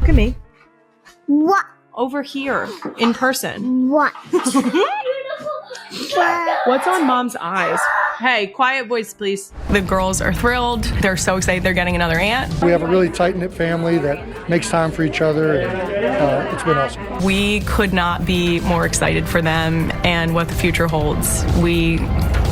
Look at me. What? Over here, in person. What? What's on Mom's eyes? Hey, quiet voice, please. The girls are thrilled. They're so excited they're getting another aunt. We have a really tight-knit family that makes time for each other, and it's been awesome. We could not be more excited for them and what the future holds. We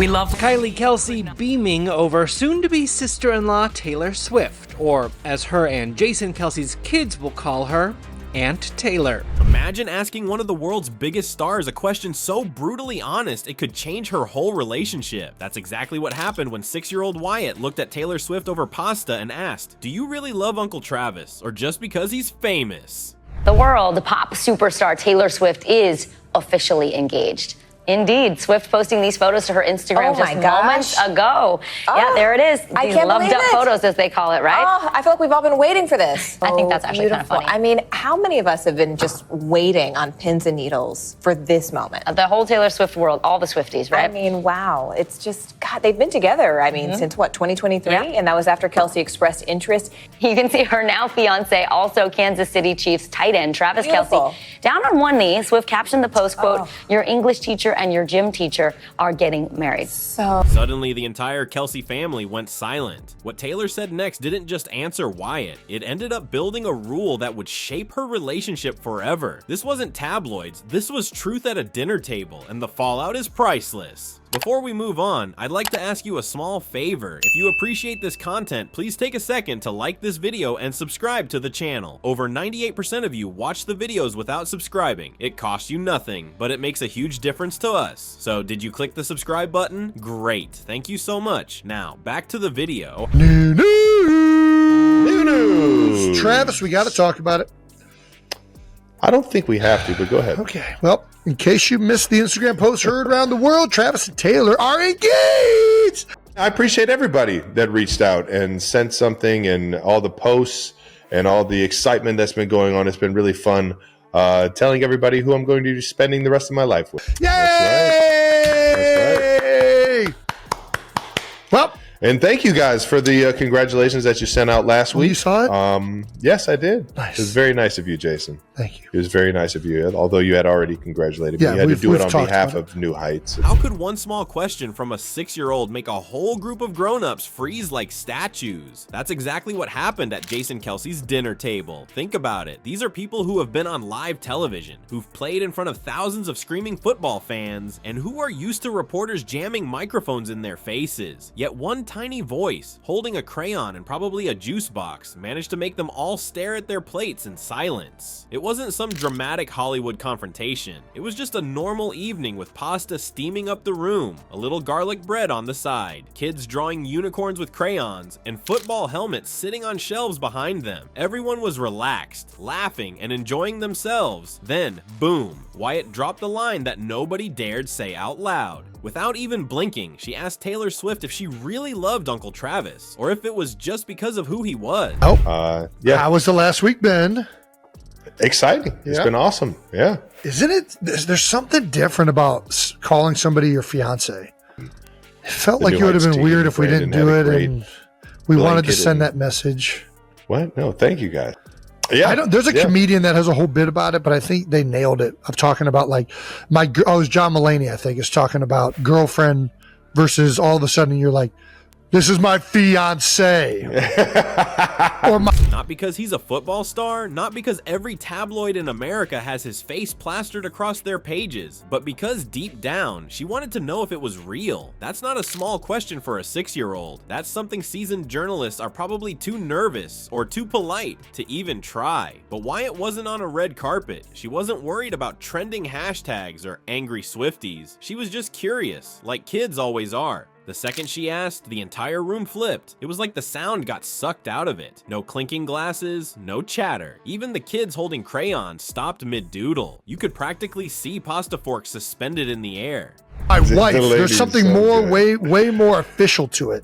love Kylie Kelce beaming over soon-to-be sister-in-law Taylor Swift, or as her and Jason Kelce's kids will call her, Aunt Taylor. Imagine asking one of the world's biggest stars a question so brutally honest it could change her whole relationship. That's exactly what happened when 6-year-old Wyatt looked at Taylor Swift over pasta and asked, "Do you really love Uncle Travis, or just because he's famous?" The world pop superstar Taylor Swift is officially engaged. Indeed, Swift posting these photos to her Instagram just moments ago. Oh, yeah, there it is. These loved up photos, as they call it, right? Oh, I feel like we've all been waiting for this. I think that's actually kind of funny. I mean, how many of us have been just waiting on pins and needles for this moment? The whole Taylor Swift world, all the Swifties, right? I mean, wow. It's just, God, they've been together, I mean, since what, 2023? Yeah. And that was after Kelce expressed interest. You can see her now fiance, also Kansas City Chiefs tight end, Travis Kelce. Down on one knee, Swift captioned the post, quote, "Your English teacher and your gym teacher are getting married." Suddenly, the entire Kelce family went silent. What Taylor said next didn't just answer Wyatt. It ended up building a rule that would shape her relationship forever. This wasn't tabloids. This was truth at a dinner table, and the fallout is priceless. Before we move on, I'd like to ask you a small favor. If you appreciate this content, please take a second to like this video and subscribe to the channel. Over 98% of you watch the videos without subscribing. It costs you nothing, but it makes a huge difference to us. So did you click the subscribe button? Great, thank you so much. Now, back to the video. New news! Travis, we got to talk about it. I don't think we have to, but go ahead. Okay, well, in case you missed the Instagram post heard around the world, Travis and Taylor are engaged! I appreciate everybody that reached out and sent something, and all the posts and all the excitement that's been going on. It's been really fun telling everybody who I'm going to be spending the rest of my life with. Yay! That's right. Well, and thank you guys for the congratulations that you sent out last week. You saw it? Yes, I did. Nice. It was very nice of you, Jason. Thank you. It was very nice of you, although you had already congratulated me. You had to do it on behalf of New Heights. How could one small question from a 6-year-old make a whole group of grown-ups freeze like statues? That's exactly what happened at Jason Kelce's dinner table. Think about it. These are people who have been on live television, who've played in front of thousands of screaming football fans, and who are used to reporters jamming microphones in their faces. Yet one tiny voice, holding a crayon and probably a juice box, managed to make them all stare at their plates in silence. It wasn't some dramatic Hollywood confrontation. It was just a normal evening with pasta steaming up the room, a little garlic bread on the side, kids drawing unicorns with crayons, and football helmets sitting on shelves behind them. Everyone was relaxed, laughing, and enjoying themselves. Then, boom, Wyatt dropped a line that nobody dared say out loud. Without even blinking, she asked Taylor Swift if she really loved Uncle Travis, or if it was just because of who he was. Yeah. How was the last week been? Exciting. It's been awesome. Yeah. Isn't it? There's something different about calling somebody your fiance. It felt like it would have been weird if we didn't do it, and we wanted to send that message. What? No, thank you guys. Yeah, there's a comedian that has a whole bit about it, but I think they nailed it. Of talking about like it was John Mulaney, I think, is talking about girlfriend versus all of a sudden you're like, this is my fiance. Not because he's a football star, not because every tabloid in America has his face plastered across their pages, but because deep down, she wanted to know if it was real. That's not a small question for a 6-year-old. That's something seasoned journalists are probably too nervous or too polite to even try. But Wyatt wasn't on a red carpet. She wasn't worried about trending hashtags or angry Swifties. She was just curious, like kids always are. The second she asked, the entire room flipped. It was like the sound got sucked out of it. No clinking glasses, no chatter. Even the kids holding crayons stopped mid-doodle. You could practically see pasta forks suspended in the air. My wife, there's something way more official to it.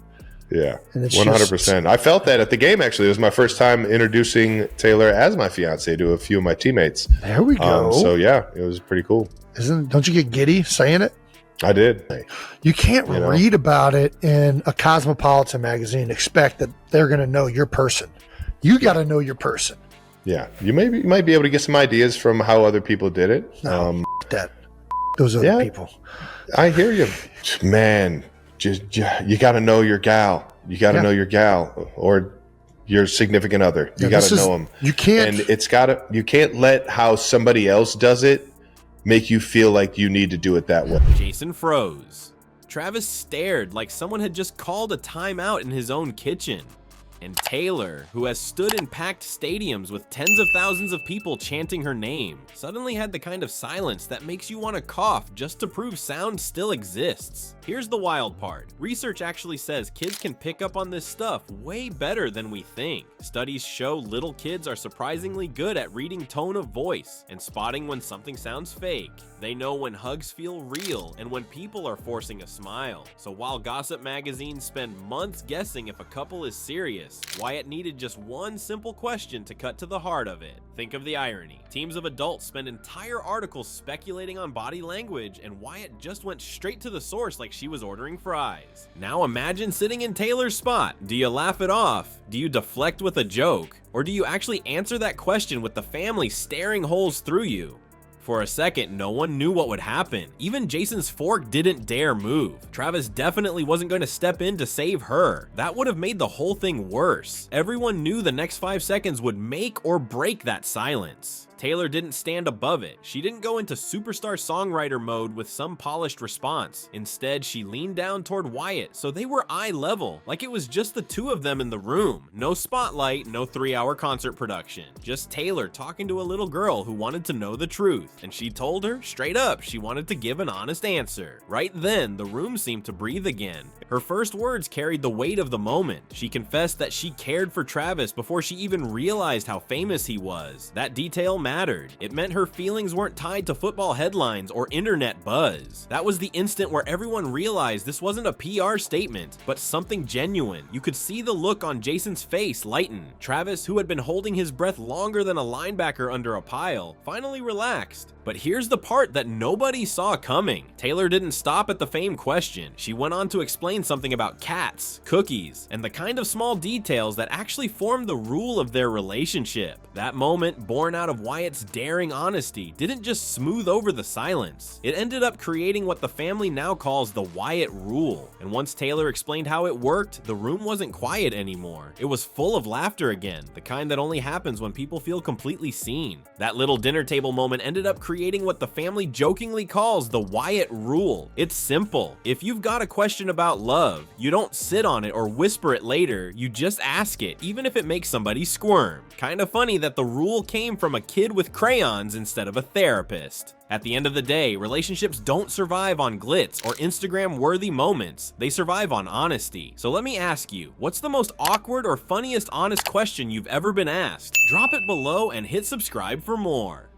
Yeah, 100%. I felt that at the game, actually. It was my first time introducing Taylor as my fiance to a few of my teammates. There we go. So yeah, it was pretty cool. Don't you get giddy saying it? I did. You can't read about it in a Cosmopolitan magazine, expect that they're going to know your person. You got to know your person. Yeah, you might be able to get some ideas from how other people did it. No, that those other people. I hear you, man. Just you got to know your gal. You got to know your gal or your significant other. You got to know them. You can't. And you can't let how somebody else does it make you feel like you need to do it that way. Jason froze. Travis stared like someone had just called a timeout in his own kitchen. And Taylor, who has stood in packed stadiums with tens of thousands of people chanting her name, suddenly had the kind of silence that makes you want to cough just to prove sound still exists. Here's the wild part. Research actually says kids can pick up on this stuff way better than we think. Studies show little kids are surprisingly good at reading tone of voice and spotting when something sounds fake. They know when hugs feel real and when people are forcing a smile. So while gossip magazines spend months guessing if a couple is serious, Wyatt needed just one simple question to cut to the heart of it. Think of the irony. Teams of adults spend entire articles speculating on body language, and Wyatt just went straight to the source like she was ordering fries. Now imagine sitting in Taylor's spot. Do you laugh it off? Do you deflect with a joke? Or do you actually answer that question with the family staring holes through you? For a second, no one knew what would happen. Even Jason's fork didn't dare move. Travis definitely wasn't going to step in to save her. That would have made the whole thing worse. Everyone knew the next 5 seconds would make or break that silence. Taylor didn't stand above it. She didn't go into superstar songwriter mode with some polished response. Instead, she leaned down toward Wyatt, so they were eye level, like it was just the two of them in the room. No spotlight, no 3-hour concert production. Just Taylor talking to a little girl who wanted to know the truth, and she told her straight up she wanted to give an honest answer. Right then, the room seemed to breathe again. Her first words carried the weight of the moment. She confessed that she cared for Travis before she even realized how famous he was. That detail mattered. It meant her feelings weren't tied to football headlines or internet buzz. That was the instant where everyone realized this wasn't a PR statement, but something genuine. You could see the look on Jason's face lighten. Travis, who had been holding his breath longer than a linebacker under a pile, finally relaxed. But here's the part that nobody saw coming. Taylor didn't stop at the fame question. She went on to explain something about cats, cookies, and the kind of small details that actually formed the rule of their relationship. That moment, born out of Wyatt's daring honesty, didn't just smooth over the silence. It ended up creating what the family now calls the Wyatt rule. And once Taylor explained how it worked, the room wasn't quiet anymore. It was full of laughter again, the kind that only happens when people feel completely seen. That little dinner table moment ended up creating what the family jokingly calls the Wyatt rule. It's simple. If you've got a question about love, you don't sit on it or whisper it later, you just ask it, even if it makes somebody squirm. Kinda funny that the rule came from a kid with crayons instead of a therapist. At the end of the day, relationships don't survive on glitz or Instagram-worthy moments. They survive on honesty. So let me ask you, what's the most awkward or funniest honest question you've ever been asked? Drop it below and hit subscribe for more.